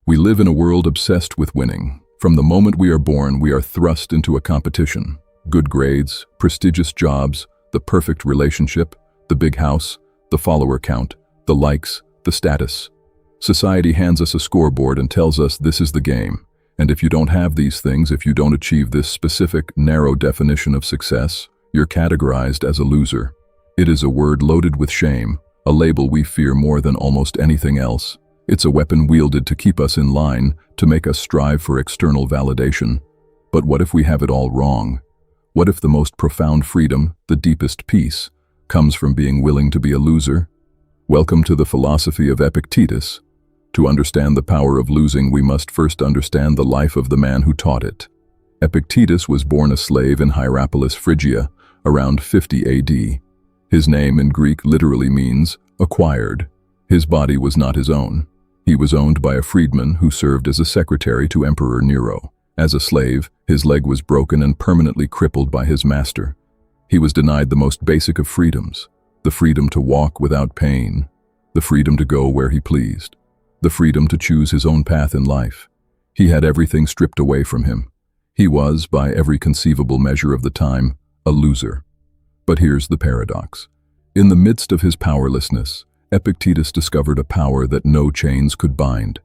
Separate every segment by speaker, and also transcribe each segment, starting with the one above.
Speaker 1: We live in a world obsessed with winning. From the moment we are born, we are thrust into a competition. Good grades, prestigious jobs, the perfect relationship, the big house, the follower count, the likes, the status. Society hands us a scoreboard and tells us this is the game. And if you don't have these things, if you don't achieve this specific, narrow definition of success, you're categorized as a loser. It is a word loaded with shame, a label we fear more than almost anything else. It's a weapon wielded to keep us in line, to make us strive for external validation. But what if we have it all wrong? What if the most profound freedom, the deepest peace, comes from being willing to be a loser? Welcome to the philosophy of Epictetus. To understand the power of losing, we must first understand the life of the man who taught it. Epictetus was born a slave in Hierapolis, Phrygia, around 50 AD. His name in Greek literally means acquired. His body was not his own. He was owned by a freedman who served as a secretary to Emperor Nero. As a slave, his leg was broken and permanently crippled by his master. He was denied the most basic of freedoms, the freedom to walk without pain, the freedom to go where he pleased, the freedom to choose his own path in life. He had everything stripped away from him. He was, by every conceivable measure of the time, a loser. But here's the paradox. In the midst of his powerlessness, Epictetus discovered a power that no chains could bind.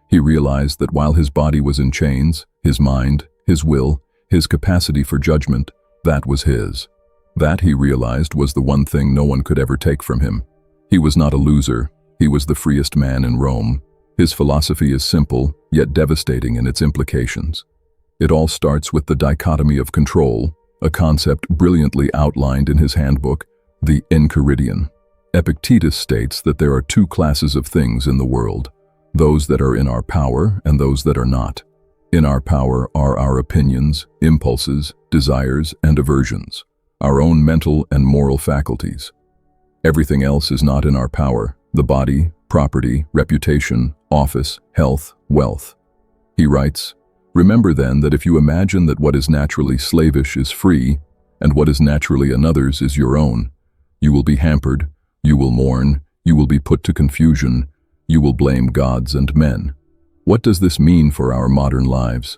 Speaker 1: He realized that while his body was in chains, his mind, his will, his capacity for judgment, that was his. That, he realized, was the one thing no one could ever take from him. He was not a loser. He was the freest man in Rome. His philosophy is simple, yet devastating in its implications. It all starts with the dichotomy of control, a concept brilliantly outlined in his handbook, the Enchiridion. Epictetus states that there are two classes of things in the world, those that are in our power and those that are not. In our power are our opinions, impulses, desires, and aversions, our own mental and moral faculties. Everything else is not in our power: the body, property, reputation, office, health, wealth. He writes, "Remember then that if you imagine that what is naturally slavish is free, and what is naturally another's is your own, you will be hampered, you will mourn, you will be put to confusion, you will blame gods and men." What does this mean for our modern lives?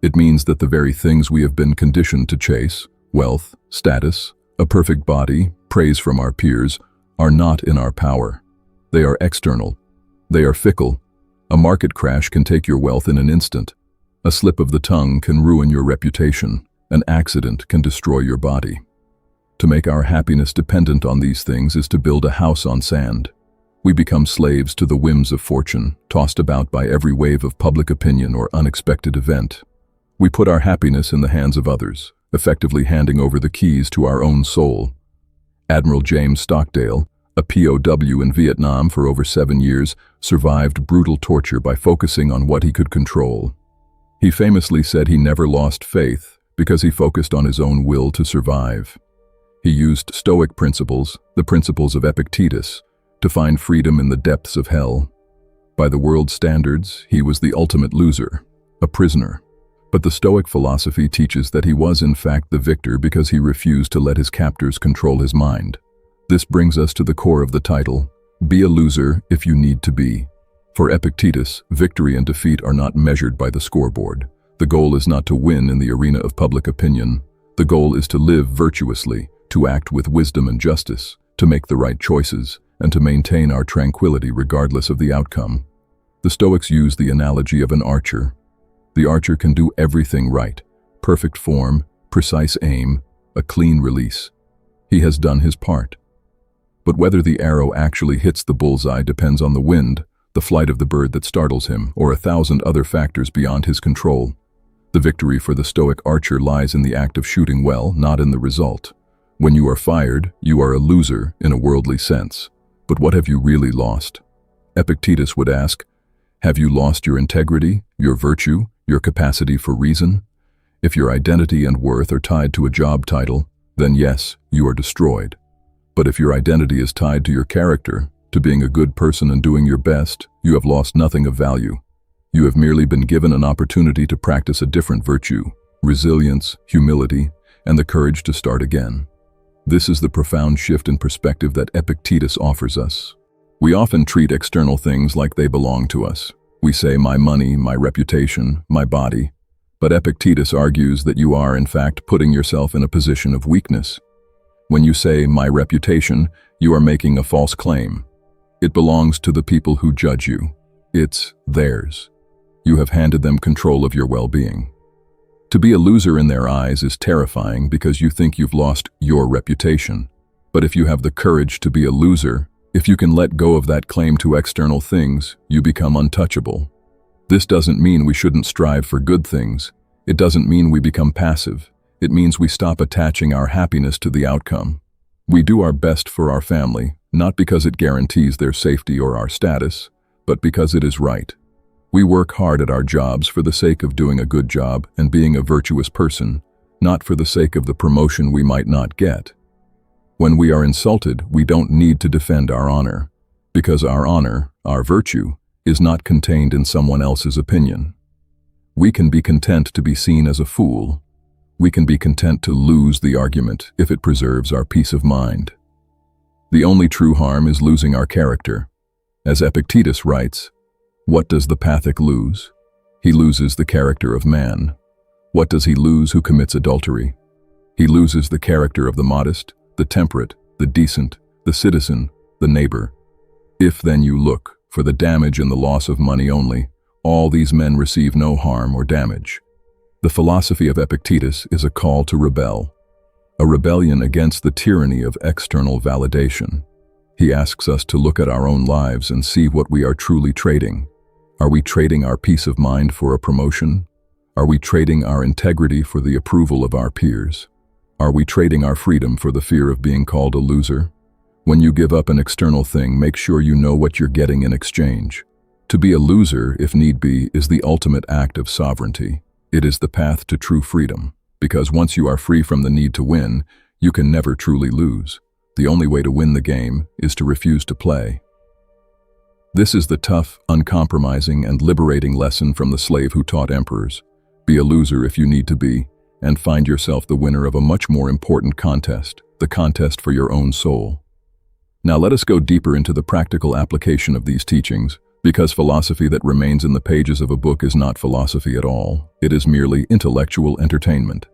Speaker 1: It means that the very things we have been conditioned to chase, wealth, status, a perfect body, praise from our peers, are not in our power. They are external. They are fickle. A market crash can take your wealth in an instant. A slip of the tongue can ruin your reputation. An accident can destroy your body. To make our happiness dependent on these things is to build a house on sand. We become slaves to the whims of fortune, tossed about by every wave of public opinion or unexpected event. We put our happiness in the hands of others, effectively handing over the keys to our own soul. Admiral James Stockdale, a POW in Vietnam for over 7 years, survived brutal torture by focusing on what he could control. He famously said he never lost faith because he focused on his own will to survive. He used Stoic principles, the principles of Epictetus, to find freedom in the depths of hell. By the world's standards, he was the ultimate loser, a prisoner. But the Stoic philosophy teaches that he was in fact the victor because he refused to let his captors control his mind. This brings us to the core of the title: Be a loser if you need to be. For Epictetus, victory and defeat are not measured by the scoreboard. The goal is not to win in the arena of public opinion. The goal is to live virtuously, to act with wisdom and justice, to make the right choices, and to maintain our tranquility regardless of the outcome. The Stoics use the analogy of an archer. The archer can do everything right: perfect form, precise aim, a clean release. He has done his part. But whether the arrow actually hits the bullseye depends on the wind, the flight of the bird that startles him, or 1,000 other factors beyond his control. The victory for the Stoic archer lies in the act of shooting well, not in the result. When you are fired, you are a loser in a worldly sense. But what have you really lost? Epictetus would ask, have you lost your integrity, your virtue, your capacity for reason? If your identity and worth are tied to a job title, then yes, you are destroyed. But if your identity is tied to your character, to being a good person and doing your best, you have lost nothing of value. You have merely been given an opportunity to practice a different virtue: resilience, humility, and the courage to start again. This is the profound shift in perspective that Epictetus offers us. We often treat external things like they belong to us. We say my money, my reputation, my body, but Epictetus argues that you are, in fact, putting yourself in a position of weakness. When you say my reputation, you are making a false claim. It belongs to the people who judge you. It's theirs. You have handed them control of your well-being. To be a loser in their eyes is terrifying because you think you've lost your reputation. But if you have the courage to be a loser, if you can let go of that claim to external things, you become untouchable. This doesn't mean we shouldn't strive for good things. It doesn't mean we become passive. It means we stop attaching our happiness to the outcome. We do our best for our family, not because it guarantees their safety or our status, but because it is right. We work hard at our jobs for the sake of doing a good job and being a virtuous person, not for the sake of the promotion we might not get. When we are insulted, we don't need to defend our honor, because our honor, our virtue, is not contained in someone else's opinion. We can be content to be seen as a fool. We can be content to lose the argument if it preserves our peace of mind. The only true harm is losing our character. As Epictetus writes, what does the Pathic lose? He loses the character of man. What does he lose who commits adultery? He loses the character of the modest, the temperate, the decent, the citizen, the neighbor. If then you look for the damage and the loss of money only, all these men receive no harm or damage. The philosophy of Epictetus is a call to rebel, a rebellion against the tyranny of external validation. He asks us to look at our own lives and see what we are truly trading. Are we trading our peace of mind for a promotion? Are we trading our integrity for the approval of our peers? Are we trading our freedom for the fear of being called a loser? When you give up an external thing, make sure you know what you're getting in exchange. To be a loser, if need be, is the ultimate act of sovereignty. It is the path to true freedom, because once you are free from the need to win, you can never truly lose. The only way to win the game is to refuse to play. This is the tough, uncompromising, and liberating lesson from the slave who taught emperors. Be a loser if you need to be, and find yourself the winner of a much more important contest, the contest for your own soul. Now let us go deeper into the practical application of these teachings, because philosophy that remains in the pages of a book is not philosophy at all. It is merely intellectual entertainment.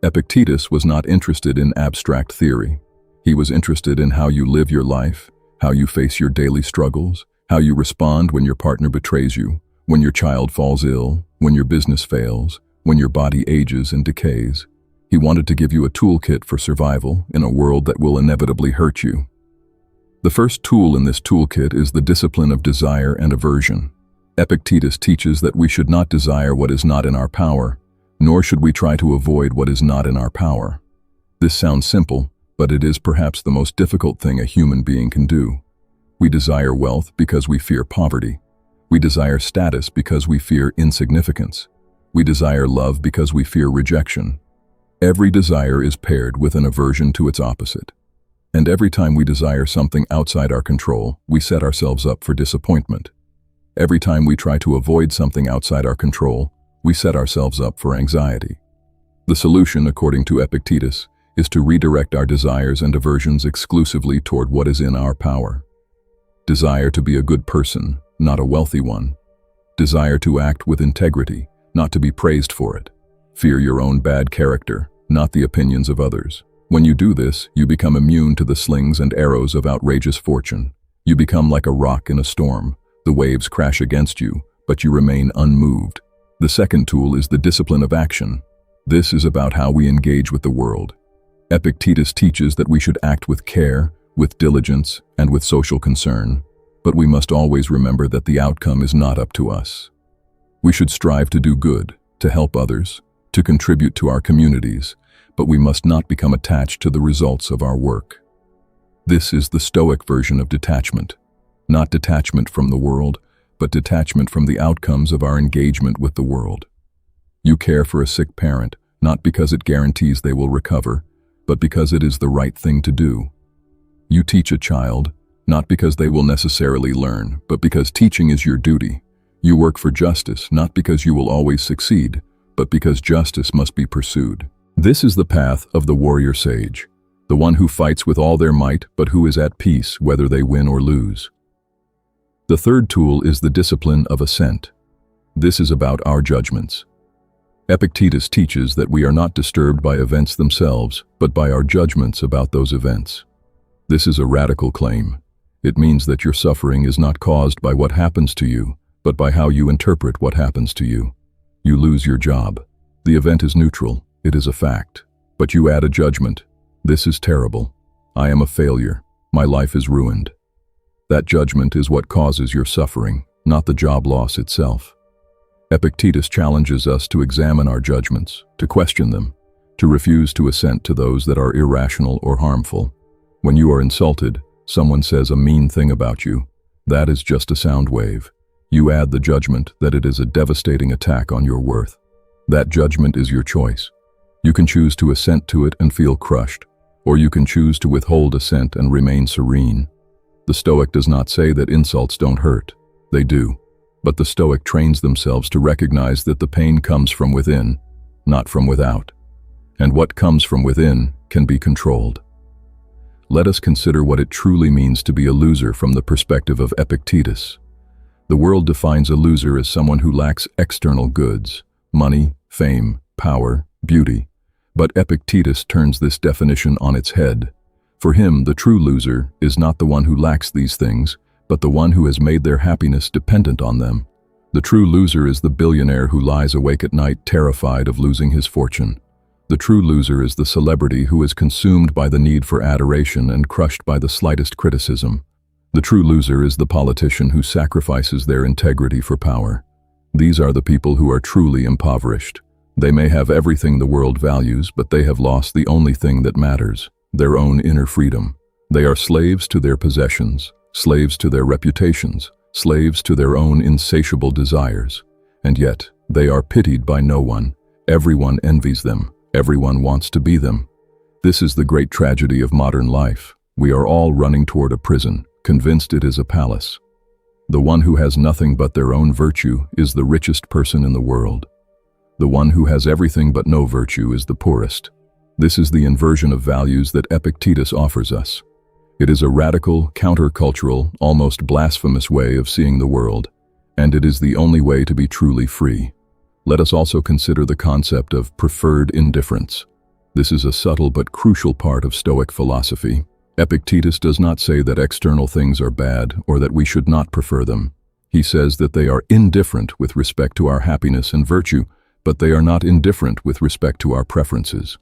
Speaker 1: Epictetus was not interested in abstract theory. He was interested in how you live your life, how you face your daily struggles, how you respond when your partner betrays you, when your child falls ill, when your business fails, when your body ages and decays. He wanted to give you a toolkit for survival in a world that will inevitably hurt you. The first tool in this toolkit is the discipline of desire and aversion. Epictetus teaches that we should not desire what is not in our power, nor should we try to avoid what is not in our power. This sounds simple, but it is perhaps the most difficult thing a human being can do. We desire wealth because we fear poverty. We desire status because we fear insignificance. We desire love because we fear rejection. Every desire is paired with an aversion to its opposite. And every time we desire something outside our control, we set ourselves up for disappointment. Every time we try to avoid something outside our control, we set ourselves up for anxiety. The solution, according to Epictetus, is to redirect our desires and aversions exclusively toward what is in our power. Desire to be a good person, not a wealthy one. Desire to act with integrity, not to be praised for it. Fear your own bad character, not the opinions of others. When you do this, you become immune to the slings and arrows of outrageous fortune. You become like a rock in a storm. The waves crash against you, but you remain unmoved. The second tool is the discipline of action. This is about how we engage with the world. Epictetus teaches that we should act with care, with diligence, and with social concern, but we must always remember that the outcome is not up to us. We should strive to do good, to help others, to contribute to our communities, but we must not become attached to the results of our work. This is the Stoic version of detachment. Not detachment from the world, but detachment from the outcomes of our engagement with the world. You care for a sick parent, not because it guarantees they will recover, but because it is the right thing to do. You teach a child, not because they will necessarily learn, but because teaching is your duty. You work for justice, not because you will always succeed, but because justice must be pursued. This is the path of the warrior sage, the one who fights with all their might, but who is at peace whether they win or lose. The third tool is the discipline of assent. This is about our judgments. Epictetus teaches that we are not disturbed by events themselves, but by our judgments about those events. This is a radical claim. It means that your suffering is not caused by what happens to you, but by how you interpret what happens to you. You lose your job. The event is neutral, it is a fact. But you add a judgment. This is terrible. I am a failure. My life is ruined. That judgment is what causes your suffering, not the job loss itself. Epictetus challenges us to examine our judgments, to question them, to refuse to assent to those that are irrational or harmful. When you are insulted, someone says a mean thing about you. That is just a sound wave. You add the judgment that it is a devastating attack on your worth. That judgment is your choice. You can choose to assent to it and feel crushed, or you can choose to withhold assent and remain serene. The Stoic does not say that insults don't hurt. They do. But the Stoic trains themselves to recognize that the pain comes from within, not from without. And what comes from within can be controlled. Let us consider what it truly means to be a loser from the perspective of Epictetus. The world defines a loser as someone who lacks external goods, money, fame, power, beauty. But Epictetus turns this definition on its head. For him, the true loser is not the one who lacks these things, but the one who has made their happiness dependent on them. The true loser is the billionaire who lies awake at night terrified of losing his fortune. The true loser is the celebrity who is consumed by the need for adoration and crushed by the slightest criticism. The true loser is the politician who sacrifices their integrity for power. These are the people who are truly impoverished. They may have everything the world values, but they have lost the only thing that matters, their own inner freedom. They are slaves to their possessions, slaves to their reputations, slaves to their own insatiable desires. And yet, they are pitied by no one. Everyone envies them. Everyone wants to be them. This is the great tragedy of modern life. We are all running toward a prison, convinced it is a palace. The one who has nothing but their own virtue is the richest person in the world. The one who has everything but no virtue is the poorest. This is the inversion of values that Epictetus offers us. It is a radical, countercultural, almost blasphemous way of seeing the world, and it is the only way to be truly free. Let us also consider the concept of preferred indifference. This is a subtle but crucial part of Stoic philosophy. Epictetus does not say that external things are bad or that we should not prefer them. He says that they are indifferent with respect to our happiness and virtue, but they are not indifferent with respect to our preferences.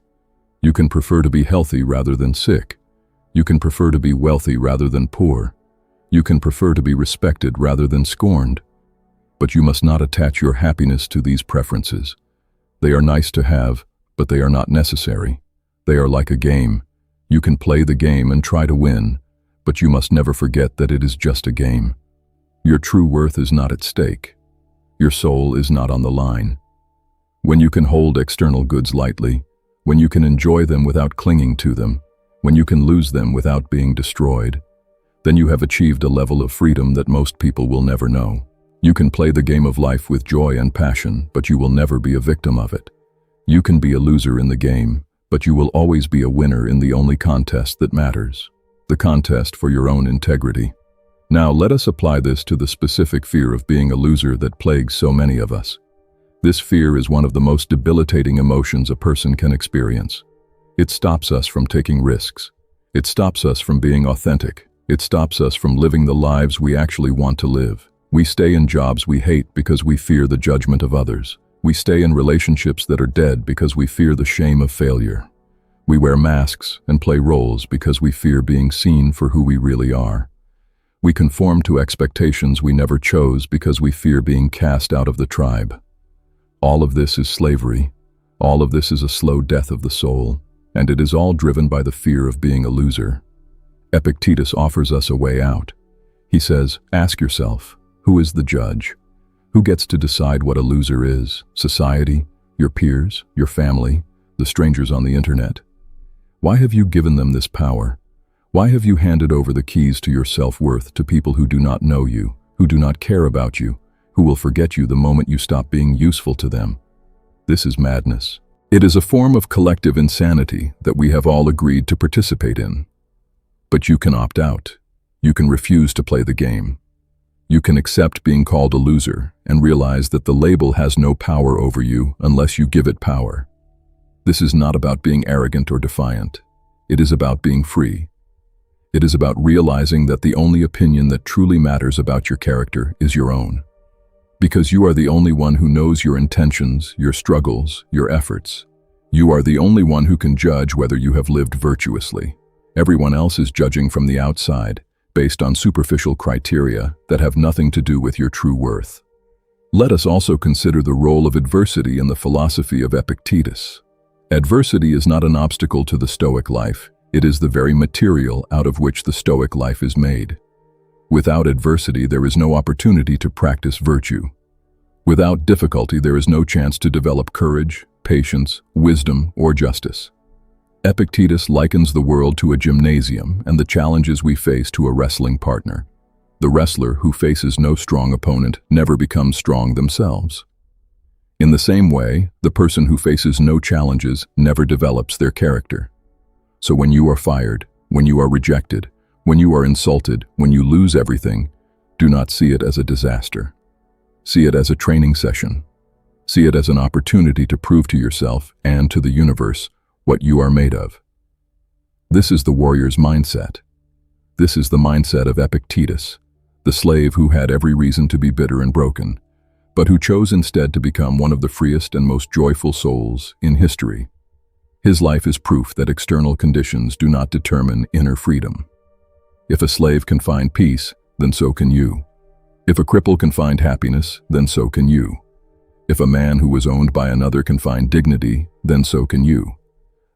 Speaker 1: You can prefer to be healthy rather than sick. You can prefer to be wealthy rather than poor. You can prefer to be respected rather than scorned. But you must not attach your happiness to these preferences. They are nice to have, but they are not necessary. They are like a game. You can play the game and try to win, but you must never forget that it is just a game. Your true worth is not at stake. Your soul is not on the line. When you can hold external goods lightly, when you can enjoy them without clinging to them, when you can lose them without being destroyed, then you have achieved a level of freedom that most people will never know. You can play the game of life with joy and passion, but you will never be a victim of it. You can be a loser in the game, but you will always be a winner in the only contest that matters, the contest for your own integrity. Now let us apply this to the specific fear of being a loser that plagues so many of us. This fear is one of the most debilitating emotions a person can experience. It stops us from taking risks. It stops us from being authentic. It stops us from living the lives we actually want to live. We stay in jobs we hate because we fear the judgment of others. We stay in relationships that are dead because we fear the shame of failure. We wear masks and play roles because we fear being seen for who we really are. We conform to expectations we never chose because we fear being cast out of the tribe. All of this is slavery. All of this is a slow death of the soul, and it is all driven by the fear of being a loser. Epictetus offers us a way out. He says, ask yourself, who is the judge? Who gets to decide what a loser is? Society? Your peers? Your family? The strangers on the internet? Why have you given them this power? Why have you handed over the keys to your self-worth to people who do not know you, who do not care about you, who will forget you the moment you stop being useful to them? This is madness. It is a form of collective insanity that we have all agreed to participate in. But you can opt out. You can refuse to play the game. You can accept being called a loser and realize that the label has no power over you unless you give it power. This is not about being arrogant or defiant. It is about being free. It is about realizing that the only opinion that truly matters about your character is your own. Because you are the only one who knows your intentions, your struggles, your efforts. You are the only one who can judge whether you have lived virtuously. Everyone else is judging from the outside, based on superficial criteria that have nothing to do with your true worth. Let us also consider the role of adversity in the philosophy of Epictetus. Adversity is not an obstacle to the Stoic life. It is the very material out of which the Stoic life is made. Without adversity, there is no opportunity to practice virtue. Without difficulty, there is no chance to develop courage, patience, wisdom, or justice. Epictetus likens the world to a gymnasium and the challenges we face to a wrestling partner. The wrestler who faces no strong opponent never becomes strong themselves. In the same way, the person who faces no challenges never develops their character. So when you are fired, when you are rejected, when you are insulted, when you lose everything, do not see it as a disaster. See it as a training session. See it as an opportunity to prove to yourself and to the universe what you are made of. This is the warrior's mindset. This is the mindset of Epictetus, the slave who had every reason to be bitter and broken, but who chose instead to become one of the freest and most joyful souls in history. His life is proof that external conditions do not determine inner freedom. If a slave can find peace, then so can you. If a cripple can find happiness, then so can you. If a man who was owned by another can find dignity, then so can you.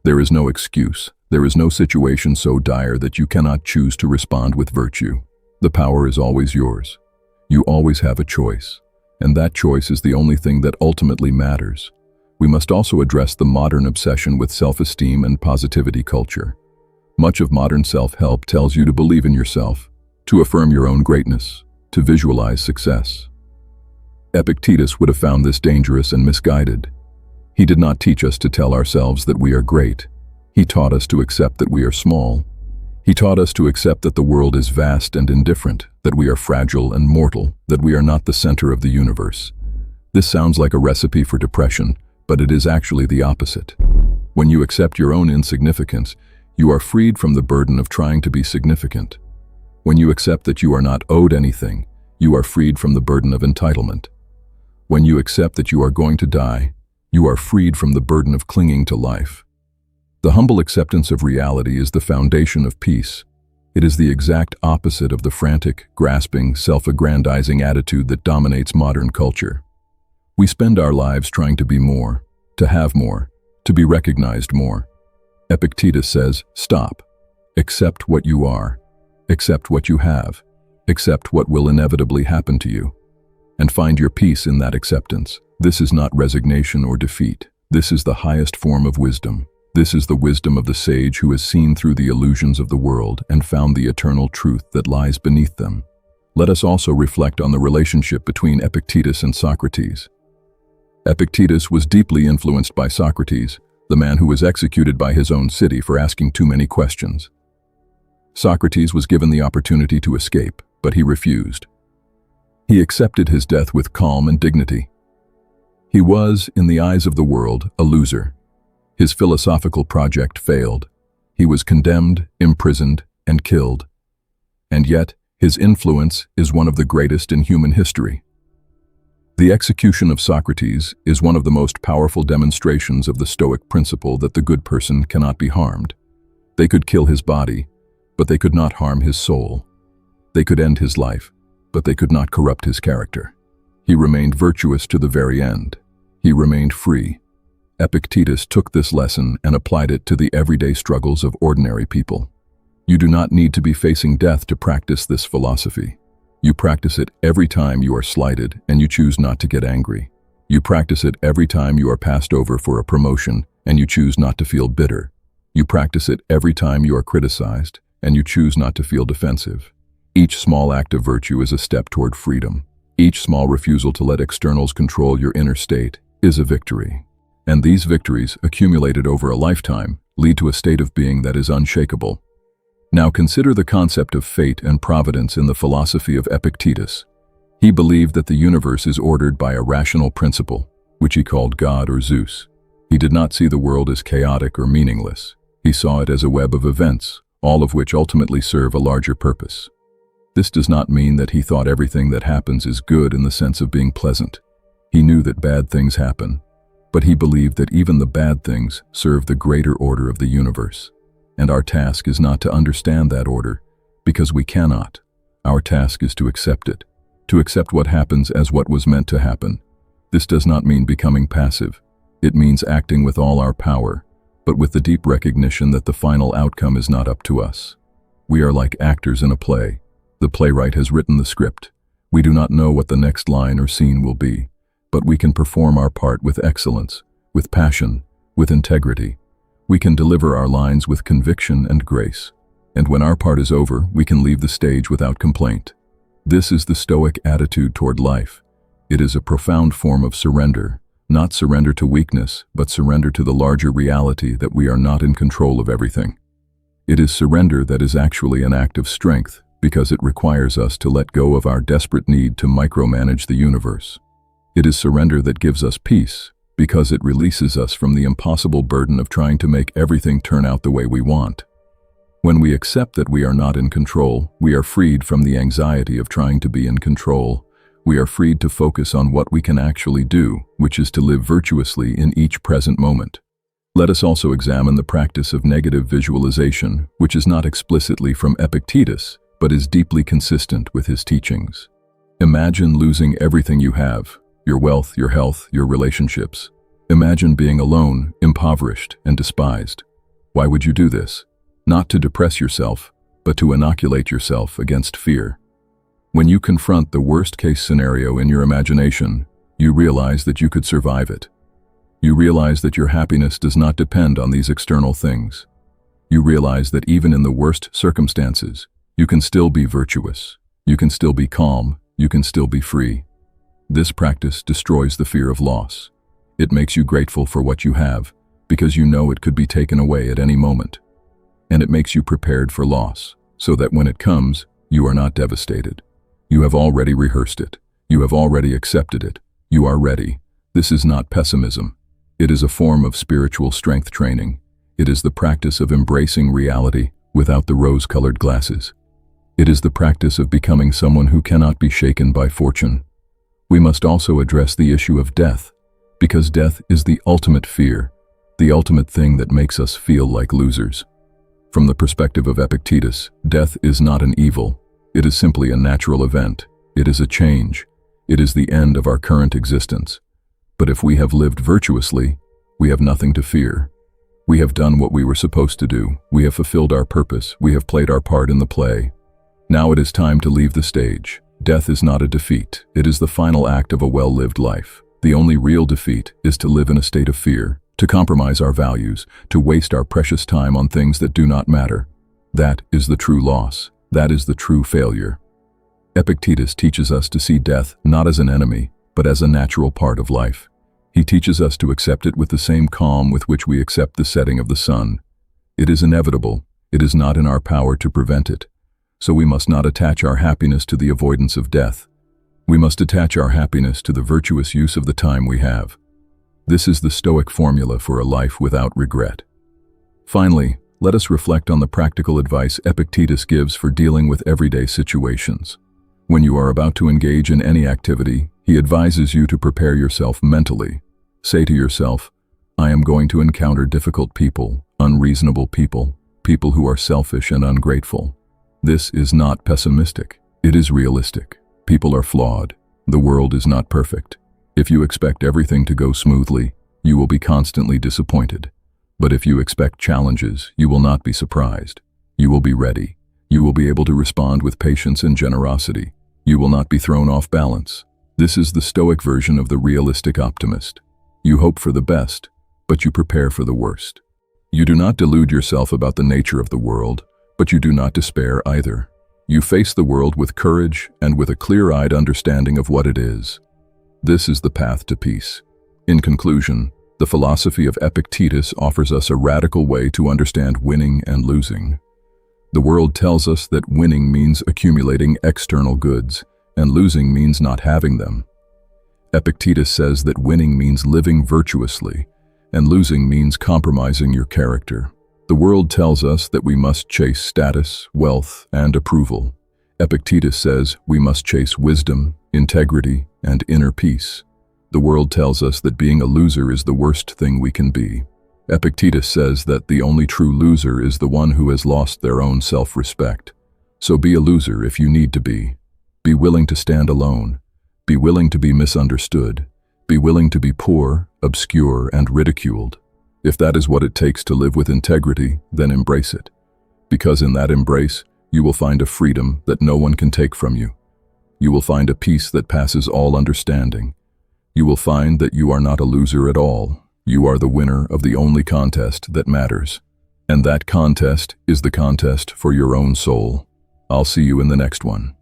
Speaker 1: There is no excuse. There is no situation so dire that you cannot choose to respond with virtue. The power is always yours. You always have a choice, and that choice is the only thing that ultimately matters. We must also address the modern obsession with self-esteem and positivity culture. Much of modern self-help tells you to believe in yourself, to affirm your own greatness, to visualize success. Epictetus would have found this dangerous and misguided. He did not teach us to tell ourselves that we are great. He taught us to accept that we are small. He taught us to accept that the world is vast and indifferent, that we are fragile and mortal, that we are not the center of the universe. This sounds like a recipe for depression, but it is actually the opposite. When you accept your own insignificance, you are freed from the burden of trying to be significant. When you accept that you are not owed anything, you are freed from the burden of entitlement. When you accept that you are going to die, you are freed from the burden of clinging to life. The humble acceptance of reality is the foundation of peace. It is the exact opposite of the frantic, grasping, self-aggrandizing attitude that dominates modern culture. We spend our lives trying to be more, to have more, to be recognized more. Epictetus says, stop. Accept what you are. Accept what you have. Accept what will inevitably happen to you. And find your peace in that acceptance. This is not resignation or defeat. This is the highest form of wisdom. This is the wisdom of the sage who has seen through the illusions of the world and found the eternal truth that lies beneath them. Let us also reflect on the relationship between Epictetus and Socrates. Epictetus was deeply influenced by Socrates, the man who was executed by his own city for asking too many questions. Socrates was given the opportunity to escape, but he refused. He accepted his death with calm and dignity. He was, in the eyes of the world, a loser. His philosophical project failed. He was condemned, imprisoned, and killed. And yet, his influence is one of the greatest in human history. The execution of Socrates is one of the most powerful demonstrations of the Stoic principle that the good person cannot be harmed. They could kill his body, but they could not harm his soul. They could end his life, but they could not corrupt his character. He remained virtuous to the very end. He remained free. Epictetus took this lesson and applied it to the everyday struggles of ordinary people. You do not need to be facing death to practice this philosophy. You practice it every time you are slighted and you choose not to get angry. You practice it every time you are passed over for a promotion and you choose not to feel bitter. You practice it every time you are criticized and you choose not to feel defensive. Each small act of virtue is a step toward freedom. Each small refusal to let externals control your inner state is a victory. And these victories, accumulated over a lifetime, lead to a state of being that is unshakable. Now consider the concept of fate and providence in the philosophy of Epictetus. He believed that the universe is ordered by a rational principle, which he called God or Zeus. He did not see the world as chaotic or meaningless. He saw it as a web of events, all of which ultimately serve a larger purpose. This does not mean that he thought everything that happens is good in the sense of being pleasant. He knew that bad things happen, but he believed that even the bad things serve the greater order of the universe. And our task is not to understand that order, because we cannot. Our task is to accept it, to accept what happens as what was meant to happen. This does not mean becoming passive. It means acting with all our power, but with the deep recognition that the final outcome is not up to us. We are like actors in a play. The playwright has written the script. We do not know what the next line or scene will be, but we can perform our part with excellence, with passion, with integrity. We can deliver our lines with conviction and grace. And when our part is over, we can leave the stage without complaint. This is the Stoic attitude toward life. It is a profound form of surrender, not surrender to weakness, but surrender to the larger reality that we are not in control of everything. It is surrender that is actually an act of strength, because it requires us to let go of our desperate need to micromanage the universe. It is surrender that gives us peace, because it releases us from the impossible burden of trying to make everything turn out the way we want. When we accept that we are not in control, we are freed from the anxiety of trying to be in control. We are freed to focus on what we can actually do, which is to live virtuously in each present moment. Let us also examine the practice of negative visualization, which is not explicitly from Epictetus, but is deeply consistent with his teachings. Imagine losing everything you have, your wealth, your health, your relationships. Imagine being alone, impoverished, and despised. Why would you do this? Not to depress yourself, but to inoculate yourself against fear. When you confront the worst-case scenario in your imagination, you realize that you could survive it. You realize that your happiness does not depend on these external things. You realize that even in the worst circumstances, you can still be virtuous. You can still be calm. You can still be free. This practice destroys the fear of loss. It makes you grateful for what you have, because you know it could be taken away at any moment. And it makes you prepared for loss, so that when it comes, you are not devastated. You have already rehearsed it. You have already accepted it. You are ready. This is not pessimism. It is a form of spiritual strength training. It is the practice of embracing reality without the rose-colored glasses. It is the practice of becoming someone who cannot be shaken by fortune. We must also address the issue of death, because death is the ultimate fear, the ultimate thing that makes us feel like losers. From the perspective of Epictetus, death is not an evil. It is simply a natural event. It is a change. It is the end of our current existence. But if we have lived virtuously, we have nothing to fear. We have done what we were supposed to do. We have fulfilled our purpose. We have played our part in the play. Now it is time to leave the stage. Death is not a defeat. It is the final act of a well-lived life. The only real defeat is to live in a state of fear, to compromise our values, to waste our precious time on things that do not matter. That is the true loss. That is the true failure. Epictetus teaches us to see death not as an enemy, but as a natural part of life. He teaches us to accept it with the same calm with which we accept the setting of the sun. It is inevitable. It is not in our power to prevent it. So we must not attach our happiness to the avoidance of death. We must attach our happiness to the virtuous use of the time we have. This is the Stoic formula for a life without regret. Finally, let us reflect on the practical advice Epictetus gives for dealing with everyday situations. When you are about to engage in any activity, he advises you to prepare yourself mentally. Say to yourself, I am going to encounter difficult people, unreasonable people, people who are selfish and ungrateful. This is not pessimistic. It is realistic. People are flawed. The world is not perfect. If you expect everything to go smoothly, you will be constantly disappointed. But if you expect challenges, you will not be surprised. You will be ready. You will be able to respond with patience and generosity. You will not be thrown off balance. This is the Stoic version of the realistic optimist. You hope for the best, but you prepare for the worst. You do not delude yourself about the nature of the world, but you do not despair either. You face the world with courage and with a clear-eyed understanding of what it is. This is the path to peace. In conclusion, the philosophy of Epictetus offers us a radical way to understand winning and losing. The world tells us that winning means accumulating external goods, and losing means not having them. Epictetus says that winning means living virtuously, and losing means compromising your character. The world tells us that we must chase status, wealth, and approval. Epictetus says we must chase wisdom, integrity, and inner peace. The world tells us that being a loser is the worst thing we can be. Epictetus says that the only true loser is the one who has lost their own self-respect. So be a loser if you need to be. Be willing to stand alone. Be willing to be misunderstood. Be willing to be poor, obscure, and ridiculed. If that is what it takes to live with integrity, then embrace it. Because in that embrace, you will find a freedom that no one can take from you. You will find a peace that passes all understanding. You will find that you are not a loser at all. You are the winner of the only contest that matters. And that contest is the contest for your own soul. I'll see you in the next one.